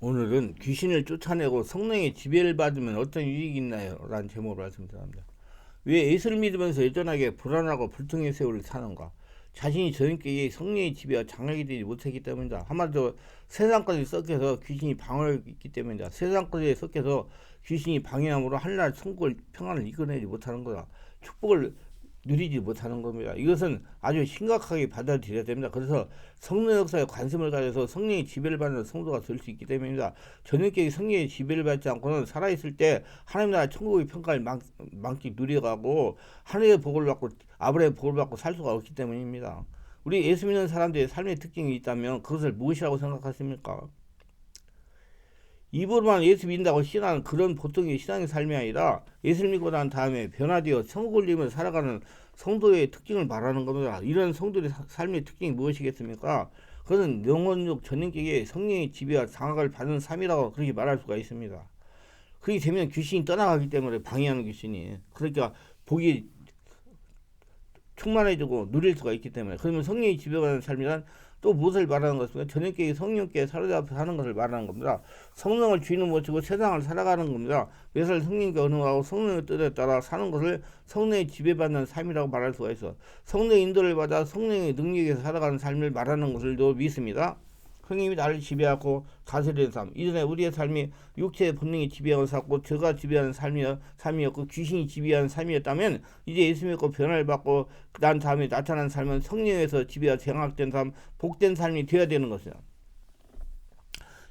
오늘은 귀신을 쫓아내고 성령의 지배를 받으면 어떤 유익이 있나요? 라는 제목으로 말씀드립니다. 왜 예수를 믿으면서 여전하게 불안하고 불통의 세월을 사는가? 자신이 저인께 성령의 지배와 장악이 되지 못했기 때문이다. 한마디로 세상까지 섞여서 귀신이 방어를 있기 때문이다. 세상까지 섞여서 귀신이 방해함으로 하늘나라 천국을 평안을 이끌어내지 못하는 거다. 축복을 누리지 못하는 겁니다. 이것은 아주 심각하게 받아들여야 됩니다. 그래서 성령 역사에 관심을 가져서 성령의 지배를 받는 성도가 될 수 있기 때문입니다. 저녁에 성령의 지배를 받지 않고는 살아있을 때 하나님 나라 천국의 평가를 망치 누려가고 하늘의 복을 받고 아브라함의 복을 받고 살 수가 없기 때문입니다. 우리 예수 믿는 사람들의 삶의 특징이 있다면 그것을 무엇이라고 생각하십니까? 입으로만 예수 믿는다고 신앙하는 그런 보통의 신앙의 삶이 아니라 예수를 믿고 난 다음에 변화되어 천국을 이루며 살아가는 성도의 특징을 말하는 겁니다. 이런 성도의 삶의 특징이 무엇이겠습니까? 그것은 영혼적 전능계의 성령의 지배와 장악을 받는 삶이라고 그렇게 말할 수가 있습니다. 그렇게 되면 귀신이 떠나가기 때문에 방해하는 귀신이 그러니까 복이 충만해지고 누릴 수가 있기 때문에 그러면 성령이 지배받는 삶이란 또 무엇을 말하는 것입니까? 저녁에 성령께 사로잡혀 사는 것을 말하는 겁니다. 성령을 주인을 모시고 세상을 살아가는 겁니다. 매살 성령께 언어하고 성령의 뜻에 따라 사는 것을 성령의 지배받는 삶이라고 말할 수가 있어. 성령의 인도를 받아 성령의 능력에서 살아가는 삶을 말하는 것을도 믿습니다. 성령이 나를 지배하고 다스리는 삶. 이전에 우리의 삶이 육체의 본능이 지배하고 살고 죄가 지배하는 삶이었고 귀신이 지배하는 삶이었다면 이제 예수 믿고 변화를 받고 난 다음에 나타난 삶은 성령에서 지배와 장악된 삶, 복된 삶이 되어야 되는 것이야.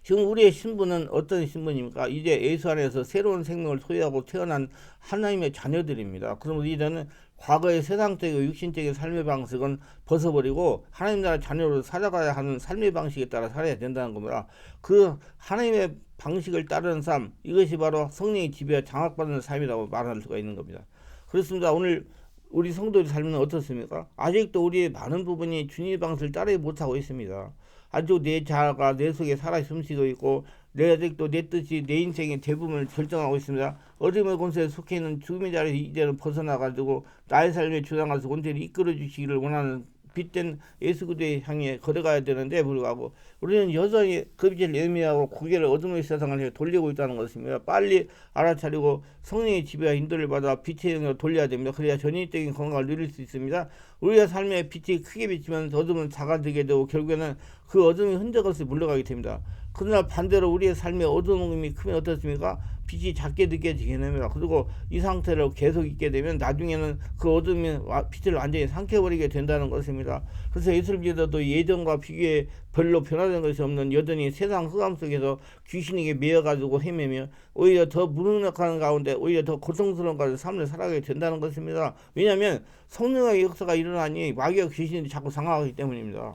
지금 우리의 신분은 어떤 신분입니까? 이제 예수 안에서 새로운 생명을 소유하고 태어난 하나님의 자녀들입니다. 그럼 우리는 과거의 세상적이고 육신적인 삶의 방식은 벗어버리고 하나님 나라 자녀로 살아가야 하는 삶의 방식에 따라 살아야 된다는 겁니다. 그 하나님의 방식을 따르는 삶, 이것이 바로 성령의 지배와 장악받는 삶이라고 말할 수가 있는 겁니다. 그렇습니다. 오늘 우리 성도의 삶은 어떻습니까? 아직도 우리의 많은 부분이 주님의 방식을 따르지 못하고 있습니다. 아주 내 자아가 내 속에 살아 숨쉬고 있고 내 아직도 내 뜻이 내 인생의 대부분을 결정하고 있습니다. 어둠의 권세에 속해 있는 죽음의 자리에서 이제는 벗어나가지고 나의 삶에 주장하서 온전히 이끌어 주시기를 원하는 빛된 예수 그리스도의 향해 걸어가야 되는데 불구하고 우리는 여전히 그 빛을 예민하고 고개를 어둠의 세상을 돌리고 있다는 것입니다. 빨리 알아차리고 성령의 지배와 인도를 받아 빛의 영역을 돌려야 됩니다. 그래야 전인적인 건강을 누릴 수 있습니다. 우리의 삶에 빛이 크게 비치면 어둠은 작아지게 되고 결국에는 그 어둠의 흔적 없이 물러가게 됩니다. 그러나 반대로 우리의 삶의 어두움이 크면 어떻습니까? 빛이 작게 느껴지게 됩니다. 그리고 이 상태로 계속 있게 되면 나중에는 그 어둠이 빛을 완전히 삼켜버리게 된다는 것입니다. 그래서 예수를 믿어도 예전과 비교해 별로 변화된 것이 없는 여전히 세상 흑암 속에서 귀신에게 매여가지고 헤매며 오히려 더 무능력한 가운데 오히려 더 고통스러운 가운데 삶을 살아가게 된다는 것입니다. 왜냐하면 성령의 역사가 일어나니 마귀와 귀신이 자꾸 상하기 때문입니다.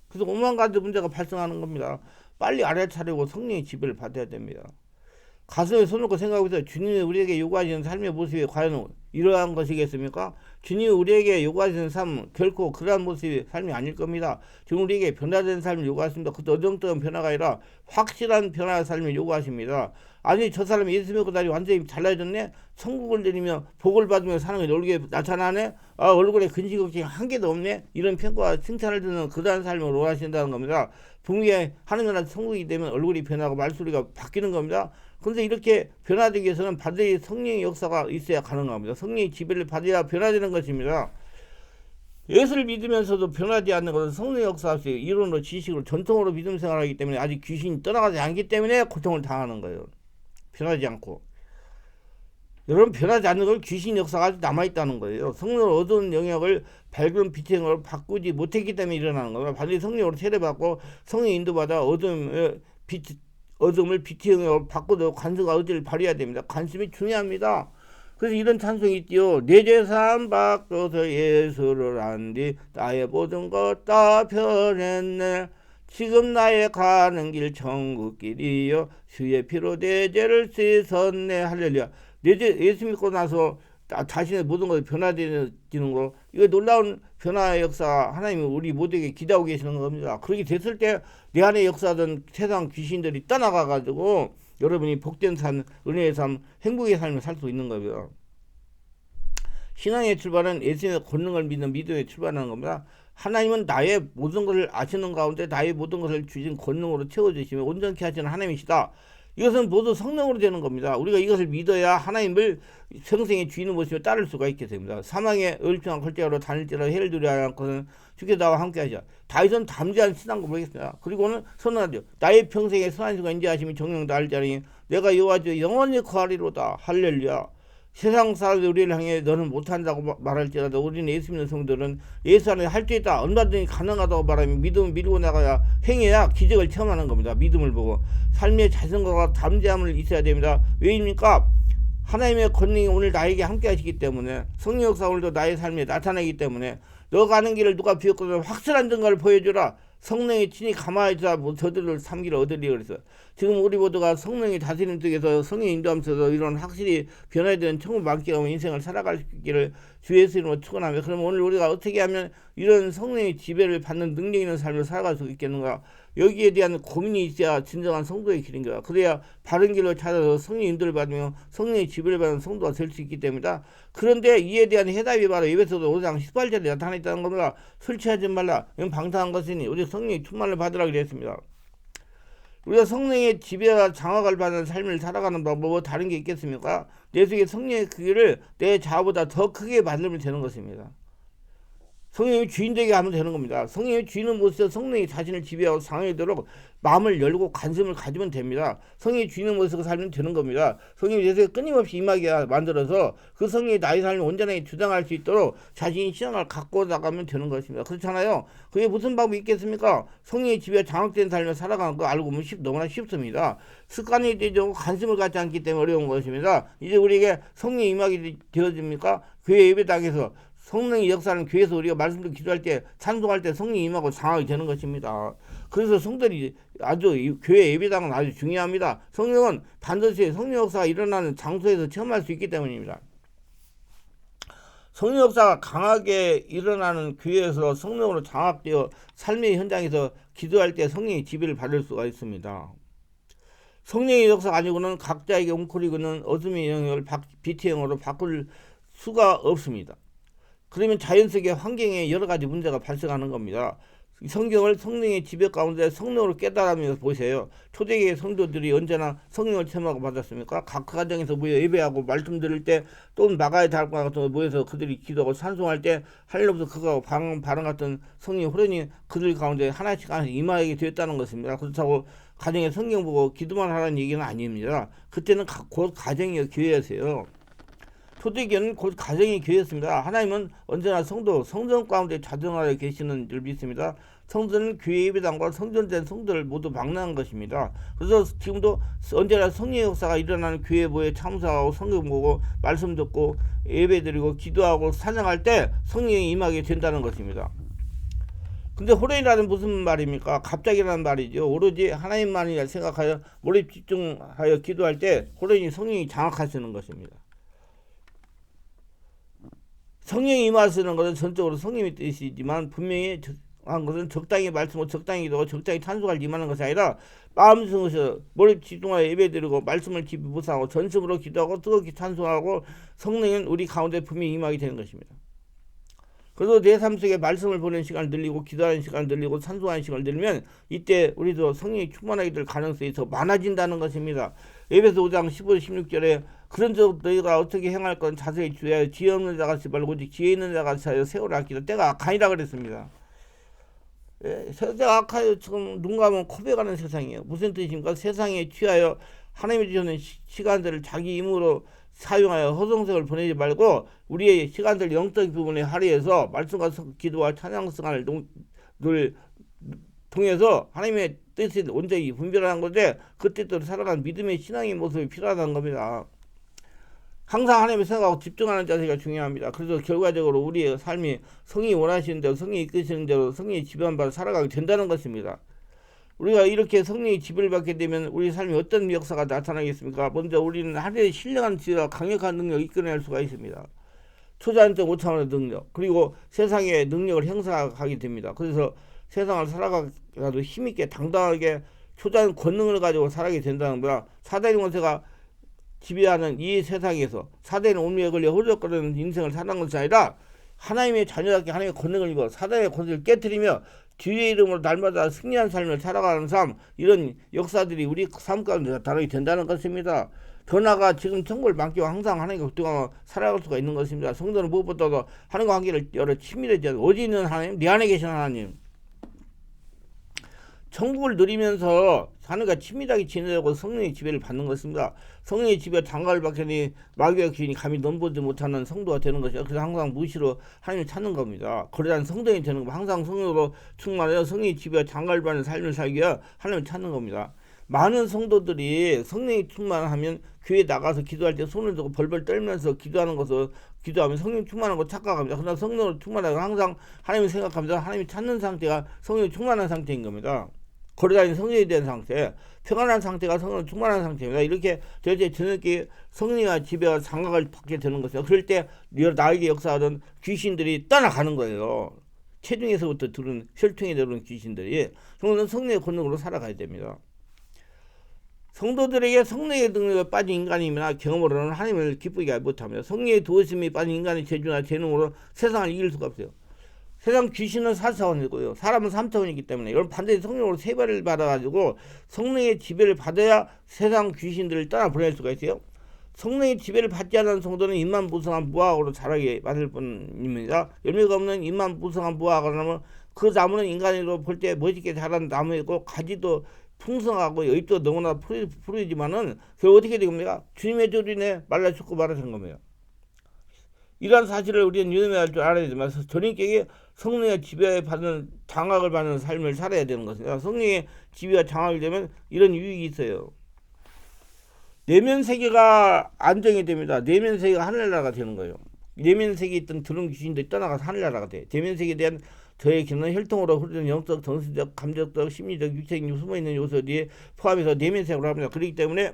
그래서 오만 가지 문제가 발생하는 겁니다. 빨리 알아차리고 성령의 지배를 받아야 됩니다. 가슴에 손 놓고 생각하고 있어요. 주님이 우리에게 요구하시는 삶의 모습이 과연 이러한 것이겠습니까? 주님이 우리에게 요구하시는 삶은 결코 그러한 모습의 삶이 아닐 겁니다. 지금 우리에게 변화된 삶을 요구하십니다. 그것도 어정쩡한 변화가 아니라 확실한 변화의 삶을 요구하십니다. 아니 저 사람이 예수 믿고 다니 완전히 달라졌네? 천국을 내리며 복을 받으며 사는 게 얼굴에 나타나네? 얼굴에 근심 걱정이 한 개도 없네? 이런 평가와 칭찬을 듣는 그러한 삶을 원하신다는 겁니다. 분명히 하나님 나라 천국이기 때문에 얼굴이 변하고 말소리가 바뀌는 겁니다. 그런데 이렇게 변화되기 위해서는 반드시 성령의 역사가 있어야 가능합니다. 성령의 지배를 받아야 변화되는 것입니다. 예수를 믿으면서도 변하지 않는 것은 성령의 역사 없이 이론으로 지식으로 전통으로 믿음 생활하기 때문에 아직 귀신이 떠나가지 않기 때문에 고통을 당하는 거예요. 변하지 않고. 여러분 변하지 않는 걸 귀신 역사가 아직 남아있다는 거예요. 성령을 얻은 영역을 밝은 빛의 영역으로 바꾸지 못했기 때문에 일어나는 겁니다. 반드시 성령으로 세례받고 성령 인도받아 어둠을 빛의 영역으로 바꾸도록 관심과 의지를 발휘해야 됩니다. 관심이 중요합니다. 그래서 이런 찬송이 있지요. 내 재산 바꿔서 예수를 안디 나의 모든 것 다 변했네. 지금 나의 가는 길 천국길이요 주의 피로 내 죄를 씻었네. 할렐루야. 예수 믿고 나서 자신의 모든 것이 변화되는 거, 이거 놀라운 변화의 역사 하나님이 우리 모두에게 기대하고 계시는 겁니다. 그렇게 됐을 때 내 안에 역사하던 세상 귀신들이 떠나가가지고 여러분이 복된 삶, 은혜의 삶, 행복의 삶을 살 수 있는 겁니다. 신앙의 출발은 예수님의 권능을 믿는 믿음에 출발하는 겁니다. 하나님은 나의 모든 것을 아시는 가운데 나의 모든 것을 주신 권능으로 채워주시며 온전케 하시는 하나님이시다. 이것은 모두 성령으로 되는 겁니다. 우리가 이것을 믿어야 하나님을 평생의 주인을 모시며 따를 수가 있게 됩니다. 사망의 얼평한 걸대하러 다닐지라 해를 두려워하지 않고는 주께 나와 함께 하자. 다윗은 담대한 신앙을 보이겠습니다. 그리고는 선언하죠. 나의 평생의 선한 수가 인자하심이 정령도 알자니 내가 여호와 주 영원히 거하리로다. 할렐루야. 세상 사람들이 우리를 향해 너는 못한다고 말할지라도 우리는 예수 믿는 성도들은 예수 안에 할 수 있다. 얼마든지 가능하다고 말하며 믿음을 밀고 나가야 행해야 기적을 체험하는 겁니다. 믿음을 보고 삶의 자신감과 담대함을 있어야 됩니다. 왜입니까? 하나님의 권능이 오늘 나에게 함께 하시기 때문에 성령 역사 오늘도 나의 삶에 나타나기 때문에 너 가는 길을 누가 비웠거든 확실한 증거를 보여주라. 성령이 친히 가만히서 저들을 삼기를 얻으리 그래서 지금 우리 모두가 성령이 다스리는 쪽에서 성령이 인도하면서 이런 확실히 변화되는 천국 만끽하며 인생을 살아갈 수 있기를 주 예수 이름으로 축원하며 그럼 오늘 우리가 어떻게 하면 이런 성령의 지배를 받는 능력 있는 삶을 살아갈 수 있겠는가? 여기에 대한 고민이 있어야 진정한 성도의 길인 거야. 그래야 바른 길로 찾아서 성령의 인도를 받으며 성령의 지배를 받는 성도가 될 수 있기 때문이다. 그런데 이에 대한 해답이 바로 에베소서 5장 18절에 나타나 있다는 겁니다. 술 취하지 말라. 이건 방탕한 것이니 우리 성령의 충만을 받으라 그랬습니다. 우리가 성령의 지배와 장악을 받는 삶을 살아가는 방법은 뭐 다른 게 있겠습니까? 내 속에 성령의 크기를 내 자아보다 더 크게 만들면 되는 것입니다. 성령이 주인 되게 하면 되는 겁니다. 성령이 주인은 못해서 성령이 자신을 지배하고 상하도록 마음을 열고 관심을 가지면 됩니다. 성령이 주인은 못해서 살면 되는 겁니다. 성령이 내 속에 끊임없이 임하게 만들어서 그 성령이 나의 삶을 온전하게 주장할 수 있도록 자신이 신앙을 갖고 나가면 되는 것입니다. 그렇잖아요. 그게 무슨 방법이 있겠습니까? 성령의 지배에 장악된 삶을 살아가는 거 알고 보면 너무나 쉽습니다. 습관이 되죠. 관심을 갖지 않기 때문에 어려운 것입니다. 이제 우리에게 성령이 임하게 되어집니까? 교회 예배당에서 성령의 역사는 교회에서 우리가 말씀도 기도할 때 찬송할 때 성령이 임하고 장악이 되는 것입니다. 그래서 성들이 아주 교회 예배당은 아주 중요합니다. 성령은 반드시 성령 역사가 일어나는 장소에서 체험할 수 있기 때문입니다. 성령 역사가 강하게 일어나는 교회에서 성령으로 장악되어 삶의 현장에서 기도할 때 성령의 지배를 받을 수가 있습니다. 성령의 역사가 아니고는 각자에게 웅크리고는 어둠의 영역을 빛의 영역으로 바꿀 수가 없습니다. 그러면 자연 속의 환경에 여러 가지 문제가 발생하는 겁니다. 성경을 성령의 지배 가운데 성령으로 깨달으면서 보세요. 초대교회 성도들이 언제나 성령을 체험하고 받았습니까? 각 가정에서 모여 예배하고 말씀 들을 때 또는 마가의 달과 같은 거 모여서 그들이 기도하고 찬송할 때 하늘로부터 그가 바람 같은 성령의 호련이 그들 가운데 하나씩 임하게 되었다는 것입니다. 그렇다고 가정에 성경 보고 기도만 하라는 얘기는 아닙니다. 그때는 곧 가정이 교회였어요. 초대교회는 곧 가정의 교회였습니다. 하나님은 언제나 성전 가운데 자정하여 계시는 줄 믿습니다. 성전은 교회 예배당과 성전된 성도를 모두 망라한 것입니다. 그래서 지금도 언제나 성령의 역사가 일어나는 교회 모에 참석하고 성경 보고 말씀 듣고 예배드리고 기도하고 찬양할 때 성령이 임하게 된다는 것입니다. 근데 호련이라는 무슨 말입니까? 갑자기라는 말이죠. 오로지 하나님만이라 생각하여 몰입 집중하여 기도할 때 호련이 성령이 장악하시는 것입니다. 성령이 임하시는 것은 전적으로 성령의 뜻이지만 분명히 한 것은 적당히 말씀하고 적당히 기도하고 적당히 찬송할 임하는 것이 아니라 마음속에서 몰입 집중하여 예배드리고 말씀을 깊이 묵상하고 전심으로 기도하고 뜨겁게 찬송하고 성령은 우리 가운데 분명히 임하게 되는 것입니다. 그래서 내 삶 속에 말씀을 보는 시간을 늘리고 기도하는 시간을 늘리고 찬송하는 시간을 늘리면 이때 우리도 성령이 충만하게 될 가능성이 더 많아진다는 것입니다. 에베소 5장 15, 16절에 그런 적 너희가 어떻게 행할 건 자세히 주의하여 지혜 없는 자같이 말고 오직 지혜 있는 자같이 하여 세월을 아끼라. 때가 악하니라 그랬습니다. 때가 악하여 지금 눈 감으면 코베가는 세상이에요. 무슨 뜻입니까? 세상에 취하여 하나님이 주시는 시간들을 자기 힘으로 사용하여 허송세월 보내지 말고 우리의 시간들 영적 부분에 할애해서 말씀과 기도와 찬양 승화를 통해서 하나님의 뜻이 온전히 분별하는 건데 그 뜻대로 살아가는 믿음의 신앙의 모습이 필요하다는 겁니다. 항상 하나님의 생각하고 집중하는 자세가 중요합니다. 그래서 결과적으로 우리의 삶이 성이 원하시는 대로 성이 이끄시는 대로 성이 지배받아 살아가게 된다는 것입니다. 우리가 이렇게 성령의 지배를 받게 되면 우리 삶에 어떤 역사가 나타나겠습니까? 먼저 우리는 하늘의 신령한 지혜와 강력한 능력을 이끌어낼 수가 있습니다. 초자연적 5차원의 능력, 그리고 세상의 능력을 행사하게 됩니다. 그래서 세상을 살아가도 힘있게 당당하게 초자연 권능을 가지고 살아가게 된다는 거야. 사단의 권세가 지배하는 이 세상에서 사단의 운명에 걸려 허덕거리는 인생을 사는 것이 아니라 하나님의 자녀답게 하나님의 권능을 입어 사단의 권세를 깨뜨리며 주의 이름으로 날마다 승리한 삶을 살아가는 삶, 이런 역사들이 우리 삶 가운데 나타나게 된다는 것입니다. 더 나아가 지금 천국을 맡기고 항상 하나님과 그동안 살아갈 수가 있는 것입니다. 성도는 무엇보다도 하나님과 관계를 여러 친밀해져야 어디 있는 하나님? 내 안에 계신 하나님. 천국을 누리면서 하나님과 친밀하게 지내려고 성령의 지배를 받는 것입니다. 성령의 지배 장가를 받더니 마귀와 귀인이 감히 넘보지 못하는 성도가 되는 것이죠. 그래서 항상 무시로 하나님을 찾는 겁니다. 거대한 성령이 되는 겁니다. 항상 성령으로 충만하여 성령의 지배와 장가를 받는 삶을 살기 위해 하나님을 찾는 겁니다. 많은 성도들이 성령이 충만하면 교회에 나가서 기도할 때 손을 들고 벌벌 떨면서 기도하는 것을 기도하면 성령 충만한 거 착각합니다. 그러나 성령으로 충만하고 항상 하나님을 생각하면서 하나님을 찾는 상태가 성령이 충만한 상태인 겁니다. 거리다니는 성령이 된 상태, 평안한 상태가 성령 충만한 상태입니다. 이렇게 될 때 저녁에 성령의 지배와 장각을 받게 되는 것이죠. 그럴 때 나에게 역사하던 귀신들이 떠나가는 거예요. 체중에서부터 들은 혈통에 들은 귀신들이. 그러면 성령의 권능으로 살아가야 됩니다. 성도들에게 성령의 능력에 빠진 인간이나 경험으로는 하나님을 기쁘게 하지 못합니다. 성령의 도우심이 빠진 인간의 재주나 재능으로 세상을 이길 수가 없어요. 세상 귀신은 4차원이고요. 사람은 3차원이기 때문에 여러분 반드시 성령으로 세배를 받아가지고 성령의 지배를 받아야 세상 귀신들을 떠나보낼 수가 있어요. 성령의 지배를 받지 않은 성도는 인만무성한 무화과로 자라게 만들 뿐입니다. 열매가 없는 인만무성한 무화과라면 그 나무는 인간으로 볼 때 멋있게 자란 나무이고 가지도 풍성하고 잎도 너무나 푸르지만은 결국 어떻게 됩니까? 주님의 조린에 말라 죽고 말아진 겁니다. 이러한 사실을 우리는 유념해야 할 줄 알아야 되지만 전인격이 성령의 지배에 받는 장악을 받는 삶을 살아야 되는 것입니다. 성령의 지배와 장악이 되면 이런 유익이 있어요. 내면 세계가 안정이 됩니다. 내면 세계가 하늘나라가 되는 거예요. 내면 세계에 있던 드론 귀신들이 떠나가서 하늘나라가 돼. 내면 세계에 대한 저의 기능은 혈통으로 흐르는 영적, 정신적, 감정적, 심리적, 육체적 숨어있는 요소들이 포함해서 내면 세계로 합니다. 그렇기 때문에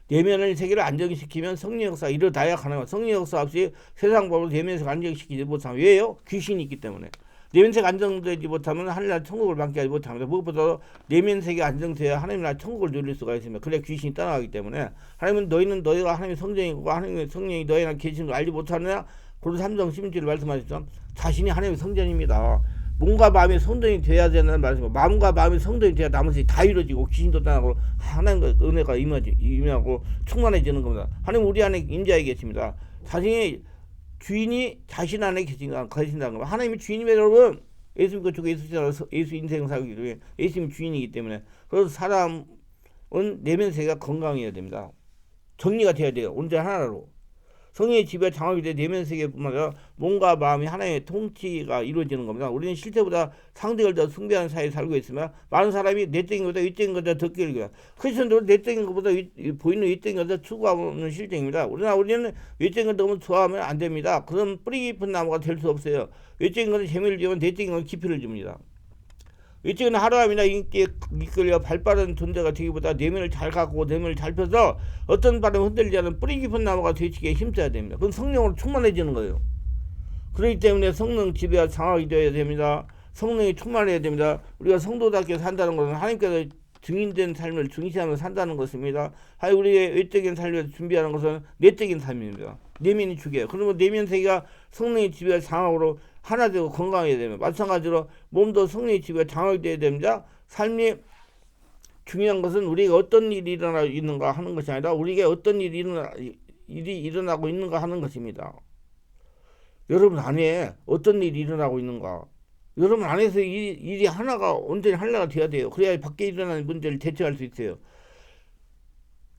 내면의 세계를 안정시키면 성령 역사가 이루어져야 가능합니다. 성령 역사 없이 세상 법으로 내면 세계를 안정시키지 못하면 왜요? 귀신이 있기 때문에. 내면 세계가 안정되지 못하면 하늘나라 천국을 받게 하지 못합니다. 무엇보다도 내면 세계가 안정돼야 하나님 나라 천국을 누릴 수가 있습니다. 그래야 귀신이 떠나가기 때문에 하나님은 너희는 너희가 하나님의 성령이고 하나님의 성령이 너희 안에 계신 걸 알지 못하느냐? 고린도 3장 16절에 말씀하셨죠. 자신이 하나님의 성전입니다. 몸과 마음이 성전이 돼야 되는 말씀이고 마음과 마음이 성전이 돼야 나머지 다 이루어지고 귀신도 떠나고 하나님의 은혜가 임하고 충만해지는 겁니다. 하나님 우리 안에 임재하게 계십니다. 자신의 주인이 자신 안에 계신다는 겁니다. 하나님이 주인이면 여러분 예수 믿고 죽고 예수 인생 살기 위해 예수님이 주인이기 때문에 그래서 사람은 내면 세계가 건강해야 됩니다. 정리가 돼야 돼요. 온전히 하나로. 성령의 지배 장악이 돼 내면 세계뿐만 아니라 몸과 마음이 하나의 통치가 이루어지는 겁니다. 우리는 실제보다 상대를 더 숭배하는 사회에 살고 있으면 많은 사람이 내적인 것보다 위적인 것보다 더 끼리고요. 크리스천들은 내적인 것보다 보이는 위적인 것을 추구하는 실정입니다. 우리는 외적인 것 너무 좋아하면 안 됩니다. 그럼 뿌리 깊은 나무가 될 수 없어요. 외적인 것은 재미를 주면 내적인 것은 깊이를 줍니다. 외적인 하루아침이나 인기에 이끌려 발빠른 존재가 되기보다 내면을 잘 갖고 내면을 잘 펴서 어떤 바람에 흔들리지 않은 뿌리 깊은 나무가 되시기에 힘써야 됩니다. 그건 성령으로 충만해지는 거예요. 그렇기 때문에 성령 지배와 장악이 되어야 됩니다. 성령이 충만해야 됩니다. 우리가 성도답게 산다는 것은 하나님께서 증인된 삶을 중시하며 산다는 것입니다. 하여 우리의 외적인 삶을 준비하는 것은 내적인 삶입니다. 내면이 중요해요. 그러면 내면 세계가 성령의 지배와 장악으로 하나 되고 건강해야 됩니다. 마찬가지로 몸도 성령의 지배와 장악이 되어야 됩니다. 삶이 중요한 것은 우리가 어떤 일이 일어나고 있는가 하는 것이 아니라 우리가 어떤 일이 일어나고 있는가 하는 것입니다. 여러분 안에 어떤 일이 일어나고 있는가, 여러분 안에서 일이 하나가 온전히 하나가 되어야 돼요. 그래야 밖에 일어나는 문제를 대처할 수 있어요.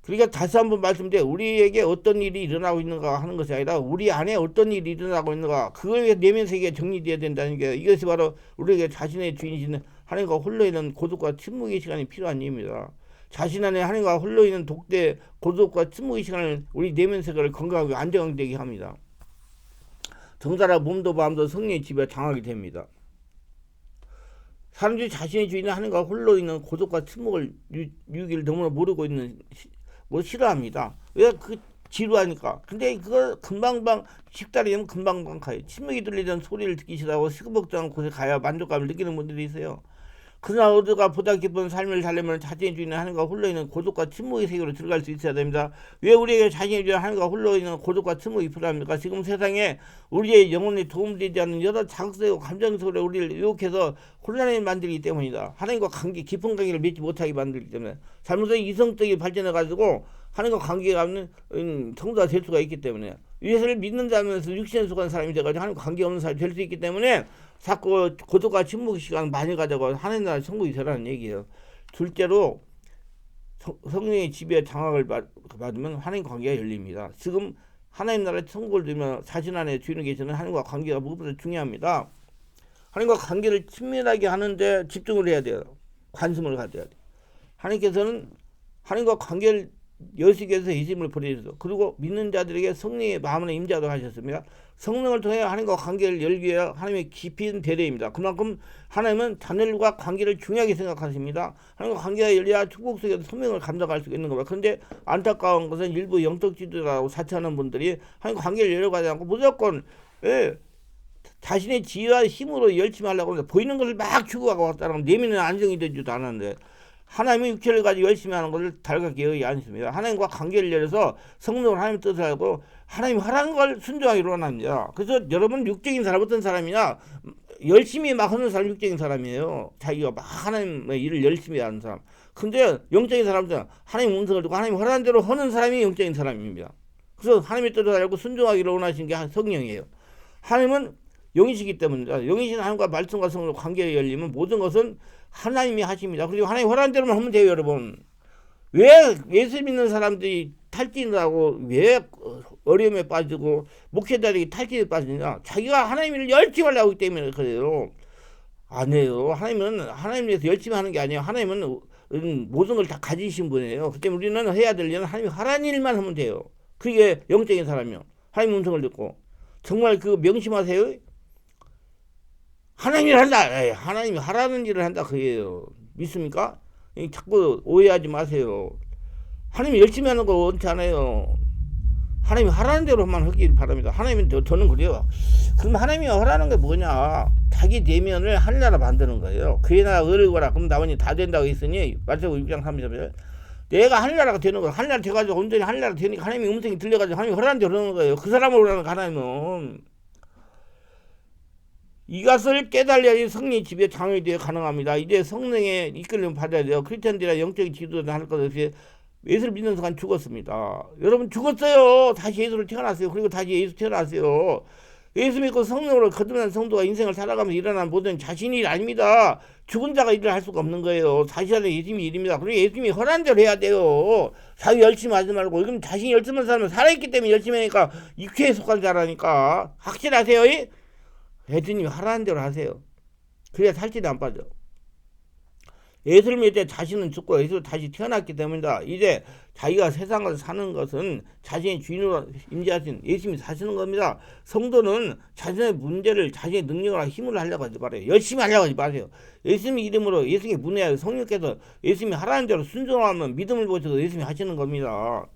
그러니까 다시 한번 말씀드려요. 우리에게 어떤 일이 일어나고 있는가 하는 것이 아니라 우리 안에 어떤 일이 일어나고 있는가, 그거에 위해 내면 세계가 정리되어야 된다는 게, 이것이 바로 우리에게 자신의 주인이신 하나님과 홀로 있는 고독과 침묵의 시간이 필요한 이유입니다. 자신 안에 하나님과 홀로 있는 독대 고독과 침묵의 시간을 우리 내면 세계를 건강하게 안정되게 합니다. 정사라 몸도 마음도 성령의 지배에 장악이 됩니다. 사람들이 자신의 주인은 하나님과 홀로 있는 고독과 침묵을 유기를 너무나 모르고 있는 싫어합니다. 왜? 그 지루하니까. 근데 그걸 금방방 식달이면 금방방 가요. 침묵이 들리던 소리를 듣기 싫어하고 시끄럽지 않은 곳에 가야 만족감을 느끼는 분들이 있어요. 그러나 어디가 보다 깊은 삶을 살려면 자신의 주인은 하나님과 홀로 있는 고독과 침묵의 세계로 들어갈 수 있어야 됩니다. 왜 우리에게 자신의 주인 하나님과 홀로 있는 고독과 침묵이 필요합니까? 지금 세상에 우리의 영혼에 도움되지 않는 여러 자극적이고 감정적으로 우리를 유혹해서 혼란을 만들기 때문이다. 하나님과 관계, 깊은 관계를 맺지 못하게 만들기 때문에 잘못된 이성적인 발전해가지고 하나님과 관계가 없는 성도가 될 수가 있기 때문에 예수를 믿는다면서 육신에 속한 사람이 돼가지고 하나님과 관계 없는 사람이 될 수 있기 때문에 자꾸 고독과 침묵의 시간 많이 가져가 하나님 나라 천국이 되라는 얘기예요. 둘째로 성령의 지배 장악을 받으면 하나님 관계가 열립니다. 지금 하나님 나라 천국을 들면 자신 안에 주인이 계시는 하나님과 관계가 무엇보다 중요합니다. 하나님과 관계를 친밀하게 하는데 집중을 해야 돼요. 관심을 가져야 돼요. 하나님께서는 하나님과 관계를 여시기 위해서 예수님을 보내주셔서 그리고 믿는 자들에게 성령의 마음을 임재하도록 하셨습니다. 성령을 통해 하나님과 관계를 열기 위해 하나님의 깊은 배려입니다. 그만큼 하나님은 자녀들과 관계를 중요하게 생각하십니다. 하나님과 관계가 열려야 축복 속에서 소명을 감당할 수 있는 겁니다. 그런데 안타까운 것은 일부 영적 지도자라고 사칭하는 분들이 하나님과 관계를 열어가지 않고 무조건 자신의 지혜와 힘으로 열심히 하려고 합니다. 보이는 것을 막 추구하고 왔다는 내면은 안정이 되지도 않았는데 하나님의 육체를 가지고 열심히 하는 것을 달갑게 여기지 않습니다. 하나님과 관계를 열어서 성령으로 하나님의 뜻을 알고 하나님 하라는 걸 순종하기로 원합니다. 그래서 여러분 육적인 사람 어떤 사람이냐 열심히 막 하는 사람 육적인 사람이에요. 자기가 막 하나님의 일을 열심히 하는 사람. 근데 영적인 사람들은 하나님 음성을 듣고 하나님 허락한 대로 하는 사람이 영적인 사람입니다. 그래서 하나님의 뜻을 알고 순종하기로 원하시는 게 성령이에요. 하나님은 영이시기 때문입니다. 영이신 하나님과 말씀과 성령으로 관계가 열리면 모든 것은 하나님이 하십니다. 그리고 하나님 허락한 대로만 하면 돼요, 여러분. 왜 예수 믿는 사람들이 탈진하고 왜 어려움에 빠지고 목회자들이 탈진에 빠지냐? 자기가 하나님 일을 열심히 하려고 하기 때문에 그래요. 아니에요. 하나님은 하나님 위해서 열심히 하는 게 아니에요. 하나님은 모든 걸 다 가지신 분이에요. 그때 우리는 해야 될 일은 하나님이 하라는 일만 하면 돼요. 그게 영적인 사람이요. 하나님 음성을 듣고 정말 그 명심하세요. 하나님이 한다. 에이, 하나님이 하라는 일을 한다. 그게요. 믿습니까? 자꾸 오해하지 마세요. 하나님이 열심히 하는 거 원치 않아요. 하나님이 하라는 대로만 하길 바랍니다. 하나님은 저는 그래요. 그럼 하나님이 하라는 게 뭐냐? 자기 내면을 하늘나라 만드는 거예요. 그의 나라 의를 그럼 나머지 다 된다고 했으니 마태복음 6장 33절 내가 하늘나라가 되는 거예요. 하늘나라 돼가지고 온전히 하늘나라 되니까 하나님의 음성이 들려가지고 하나님이 하라는 대로 하는 거예요. 그 사람을 오라는 하나님은 이것을 깨달아야 성령의 지배 장악이 되어 가능합니다. 이제 성령의 이끌림을 받아야 돼요. 크리스천들이나 영적인 지도자는 할 것 없이 예수를 믿는 순간 죽었습니다. 여러분 죽었어요. 다시 예수를 태어났어요. 그리고 다시 예수 태어났어요. 예수 믿고 성령으로 거듭난 성도가 인생을 살아가면서 일어난 모든 자신이 일 아닙니다. 죽은 자가 일을 할 수가 없는 거예요. 자신의 예수님이 일입니다. 그리고 예수님이 허락한 대로 해야 돼요. 자기 열심히 하지 말고. 이건 자신이 열심히 하는 사람은 살아있기 때문에 열심히 하니까 육체에 속한 자라니까. 확실하세요? 예수님이 하라는 대로 하세요. 그래야 살찌도 안 빠져. 예수를 믿을 때 자신은 죽고 예수로 다시 태어났기 때문이다. 이제 자기가 세상을 사는 것은 자신의 주인으로 임재하신 예수님이 사시는 겁니다. 성도는 자신의 문제를 자신의 능력으로 힘으로 하려고 하지 말아요. 열심히 하려고 하지 마세요. 예수님 이름으로 예수님께 문의하여 성령께서 예수님이 하라는 대로 순종하면 믿음을 보셔서 예수님이 하시는 겁니다.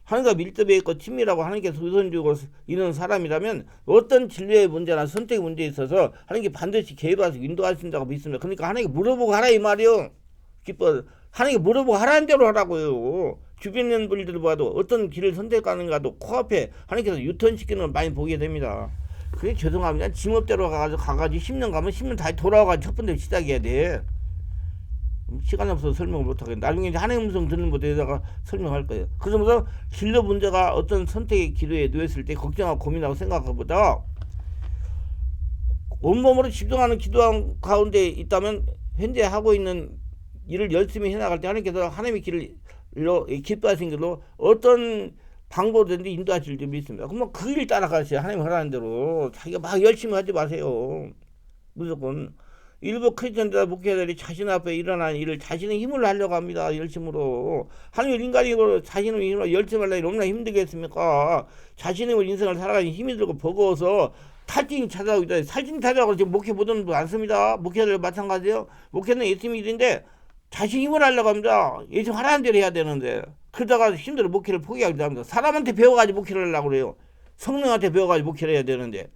하나님과 밀접해 있고 친밀하고 하나님께서 우선 주고 있는 사람이라면 어떤 진료의 문제나 선택의 문제에 있어서 하나님께 반드시 개입해서 인도하신다고 믿습니다. 그러니까 하나님께 물어보고 하라 이 말이요. 기뻐 하나님께 물어보고 하라는 대로 하라고요. 주변 있는 분들 봐도 어떤 길을 선택하는가도 코앞에 하나님께서 유턴시키는 걸 많이 보게 됩니다. 그게 죄송합니다. 지멋대로 가가지고 10년 가면 10년 다시 돌아와가지고 첫 번째 시작해야 돼. 시간이 없어서 설명을 못하겠네. 나중에 하나님 음성 듣는 것에다가 설명할 거예요. 그러면서 진로 문제가 어떤 선택의 기로에 놓였을 때 걱정하고 고민하고 생각하는 것보다 온몸으로 집중하는 기도 가운데 있다면 현재 하고 있는 일을 열심히 해나갈 때 하나님께서 하나님의 길로 기뻐하신 길로 어떤 방법이든지 인도하실 줄 믿습니다. 그러면 그 일 따라가세요. 하나님 하라는 대로. 자기가 막 열심히 하지 마세요. 무조건. 일부 크리스천들 목회자들이 자신 앞에 일어난 일을 자신의 힘으로 하려고 합니다. 열심으로. 하나님 인간이고 자신의 힘으로 열심히 하려니 얼마나 힘들겠습니까? 자신의 인생을 살아가니 힘이 들고 버거워서 탈진이 찾아오고 있다. 탈진이 찾아오고 지금 목회 보던 분 않습니다. 목회자들 마찬가지예요. 목회는 예수님 일인데 자신 힘을 하려고 합니다. 예수 하라는 대로 해야 되는데 그러다가 힘들어 목회를 포기하기도 합니다. 사람한테 배워가지고 목회를 하려고 그래요. 성령한테 배워가지고 목회를 해야 되는데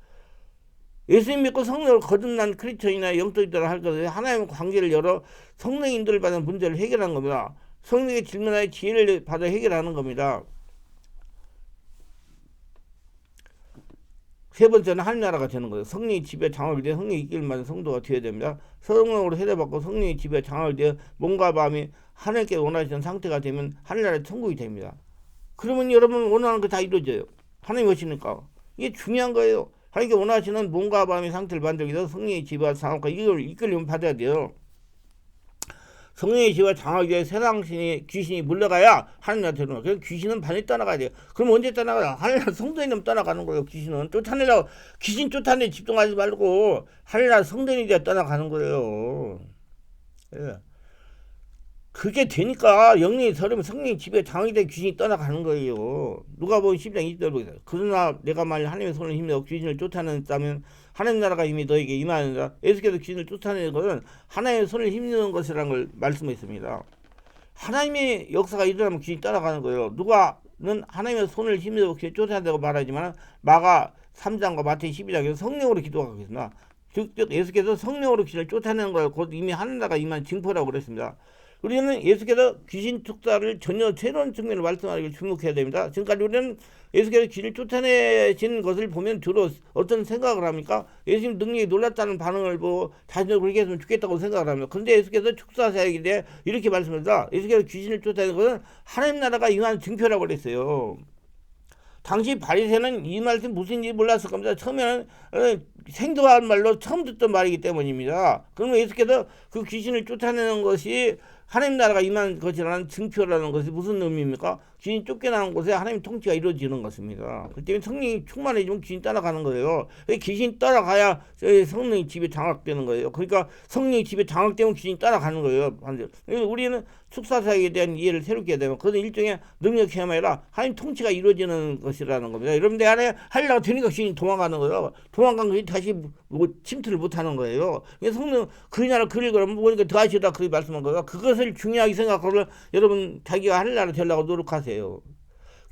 예수님 믿고 성령을 거듭난 크리스천이나 영적이더라 할 것은 하나님의 관계를 열어 성령 인도를 받은 문제를 해결하는 겁니다. 성령의 질문하에 지혜를 받아 해결하는 겁니다. 세 번째는 하늘나라가 되는 거예요. 성령의 지배 장악이 되어 성령의 이끌을 받은 성도가 되어야 됩니다. 성령으로 세례받고 성령의 지배 장악이 되어 몸과 마음이 하나님께 원하시는 상태가 되면 하늘나라의 천국이 됩니다. 그러면 여러분 원하는 거 다 이루어져요. 하나님이 오시니까. 이게 중요한 거예요. 하나님께 원하시는 몸과 마음의 상태를 만들기 위해서 성령의 지배와 장악과 이걸 이끌림을 받아야 돼요. 성령의 지혜와 장악이 되어 세상 귀신이 물러가야 하늘나라 되는 거예요. 그래서 귀신은 반이 떠나가야 돼요. 그럼 언제 떠나가요? 하늘나라 성도인이면 떠나가는 거예요. 귀신은 쫓아내려고 귀신 쫓아내 집중하지 말고 하늘나라 성도인이 되어 떠나가는 거예요. 예. 그게 되니까 영령이 서르면 성령의 지배에 장악이 되어 귀신이 떠나가는 거예요. 누가복음 10장 20절 보겠습니다. 그러나 내가 만일 하나님의 손을 힘내어 귀신을 쫓아낸다면 하나님 나라가 이미 너에게 임하느니라. 예수께서 귀신을 쫓아내는 것은 하나님의 손을 힘내는 것이라는 걸 말씀했습니다. 하나님의 역사가 일어나면 귀신이 떠나가는 거예요. 누가는 하나님의 손을 힘내어 귀신을 쫓아낸다고 말하지만 마가 3장과 마태이 12장에서 성령으로 기도하고 있습니다. 즉 예수께서 성령으로 귀신을 쫓아내는 걸 곧 이미 하나님 나라가 임한 징표라고 그랬습니다. 우리는 예수께서 귀신 축사를 전혀 새로운 측면으로 말씀하기를 주목해야 됩니다. 지금까지 우리는 예수께서 귀신을 쫓아내신 것을 보면 주로 어떤 생각을 합니까? 예수님 능력이 놀랐다는 반응을 보고 자신을 그렇게 했으면 좋겠다고 생각을 합니다. 그런데 예수께서 축사 사역에 대해 이렇게 말씀합니다. 예수께서 귀신을 쫓아내는 것은 하나님 나라가 임한 증표라고 그랬어요. 당시 바리새는 이 말씀 무슨지 몰랐을 겁니다. 처음에는 생소한 말로 처음 듣던 말이기 때문입니다. 그러면 예수께서 그 귀신을 쫓아내는 것이 하나님 나라가 임한 것이라는 증표라는 것이 무슨 의미입니까? 귀신이 쫓겨나는 곳에 하나님 통치가 이루어지는 것입니다. 그 때문에 성령이 충만해지면 귀신이 따라가는 거예요. 귀신이 따라가야 성령의 집에 장악되는 거예요. 그러니까 성령의 집에 장악되면 귀신이 따라가는 거예요. 우리는 축사사역에 대한 이해를 새롭게 해야 되면 그것은 일종의 능력 체험이 아니라 하나님 통치가 이루어지는 것이라는 겁니다. 여러분 내 안에 하려고 되니까 귀신이 도망가는 거예요. 도망간 것이 다시 침투를 못하는 거예요. 성령 그리나라 그릴 거라면 보니까 더 하시다 그렇게 말씀한 거예요. 그것을 중요하게 생각하고 여러분 자기가 하늘나라 되려고 노력하세요.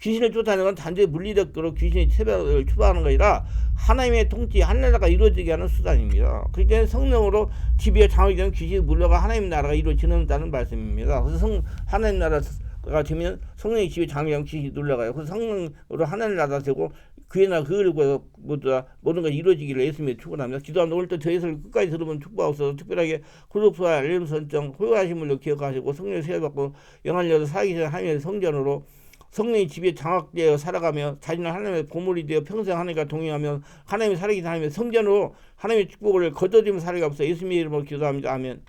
귀신을 쫓아내는 건 단지 물리력으로 귀신이 체벌을 추방하는 거 아니라 하나님의 통치 하늘나라가 이루어지게 하는 수단입니다. 그러니까 성령으로 지배에 장악이 되면 귀신이 물러가 하나님 나라가 이루어지는다는 말씀입니다. 그래서 하나님 나라가 되면 성령의 지배에 장악이 되면 귀신이 눌러가요. 그래서 성령으로 하나님 나라가 되고 그의 나라 그리고 모든 것이 이루어지기를 예수님이 축원합니다. 기도합니다. 오늘도 저희 예수를 끝까지 들으면 축복하옵소서. 특별하게 구독과 알림 설정 호요하신 분을 기억하시고 성령의 세례받고 영안을 열어 살기 전에 하나님의 성전으로 성령의 집에 장악되어 살아가며 자신은 하나님의 보물이 되어 평생 하나님과 동행하며 하나님의 살아계신 하나님의 성전으로 하나님의 축복을 거둬들이며 살아가옵소서. 예수님의 이름으로 기도합니다. 아멘.